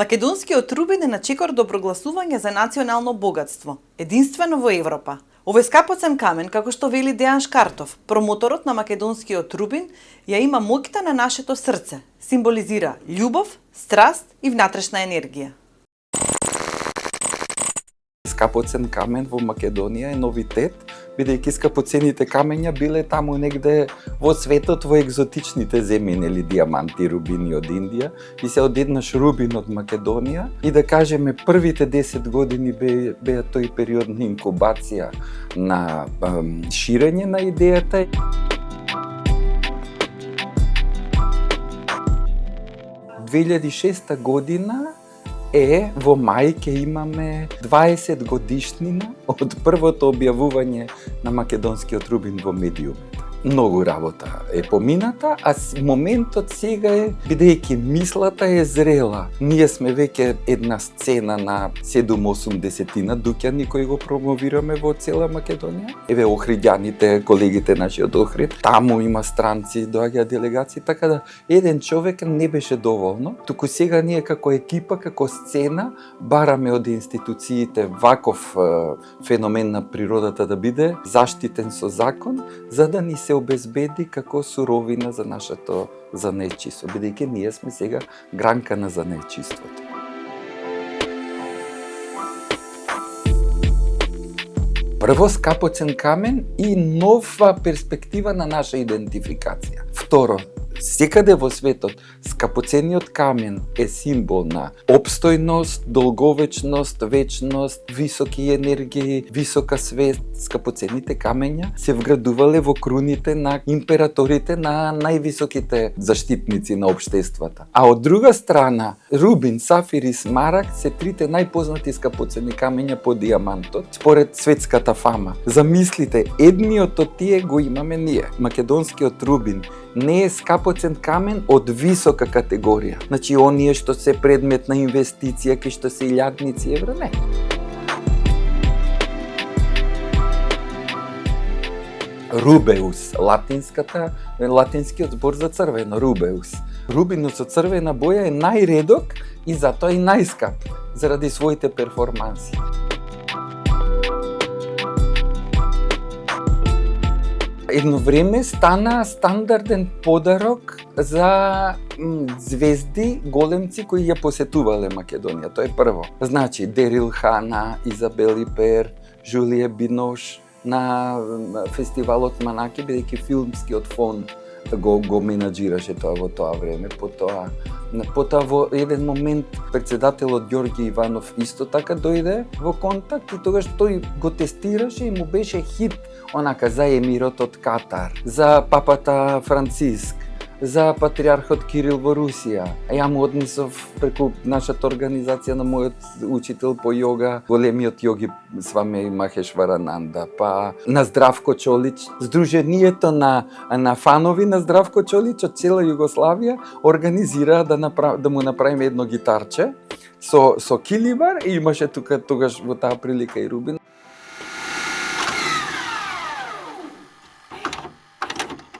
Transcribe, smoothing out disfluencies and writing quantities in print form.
Македонскиот рубин е на чекор до прогласување за национално богатство, единствено во Европа. Овој скапоцен камен, како што вели Дејан Шкартов, промоторот на македонскиот рубин, ја има моќта на нашето срце, символизира љубов, страст и внатрешна енергија. Скапоцен камен во Македонија е новитет, бидејќи скапоцените камења биле таму негде во светот, во екзотичните земји, нели, диаманти, рубини од Индија, и се одеднаш рубин од Македонија, и да кажеме првите 10 години беа тој период на инкубација, на ширење на идејата. В 2006 година во мај ќе имаме 20 годишнина од првото објавување на македонскиот рубин во медиумите. Многу работа е помината, а моментот сега е, бидејќи мислата е зрела. Ние сме веќе една сцена на 7-8 дуќани кои го промовираме во цела Македонија. Еве охриѓаните, колегите наши од Охрид, таму има странци, доаѓаат делегации, така да еден човек не беше доволно. Туку сега ние како екипа, како сцена, бараме од институциите ваков феномен на природата да биде заштитен со закон, за да ни се обезбеди како суровина за нашето занечиство, бидејќи ние сме сега гранка на занечиството. Прво, скапоцен камен и нова перспектива на наша идентификација. Второ, секаде во светот скапоцениот камен е символ на опстојност, долговечност, вечност, високи енергии, висока свест. Скапоцените камења се вградувале во круните на императорите, на највисоките заштитници на општествата. А од друга страна, рубин, сафир и смарагд се трите најпознати скапоцени камења по диамантот, според светската фама. Замислите, едниот од тие го имаме ние. Македонскиот рубин не е скапоцен камен од висока категорија. Значи, оние што се предмет на инвестиција, ки што се илјадници евра, не. Рубеус, латинскиот збор за црвено, рубеус. Рубинот со црвена боја е најредок и затоа и најскап, заради своите перформанси. Едно време стана стандарден подарок за звезди, големци кои ја посетувале Македонија. Тоа е прво. Значи, Дерил Хана, Изабел Ипер, Жулија Бинош на фестивалот Манаки, бидејќи филмскиот фонд го менаџираше тоа во тоа време. Потоа во еден момент претседателот Ѓорѓе Иванов исто така дојде во контакт и тогаш тој го тестираше и му беше хит онака за емирот од Катар, за папата Франциск, за патриархот Кирил во Русија. Ја му однесов преку нашата организација на мојот учител по јога, големиот јоги Свами Махешварананда, па на Здравко Чолич. Сдруженијето на фанови на Здравко Чолич од цела Југославија организира да му направиме едно гитарче со киливар и имаше тука тогаш во таа прилика и рубин.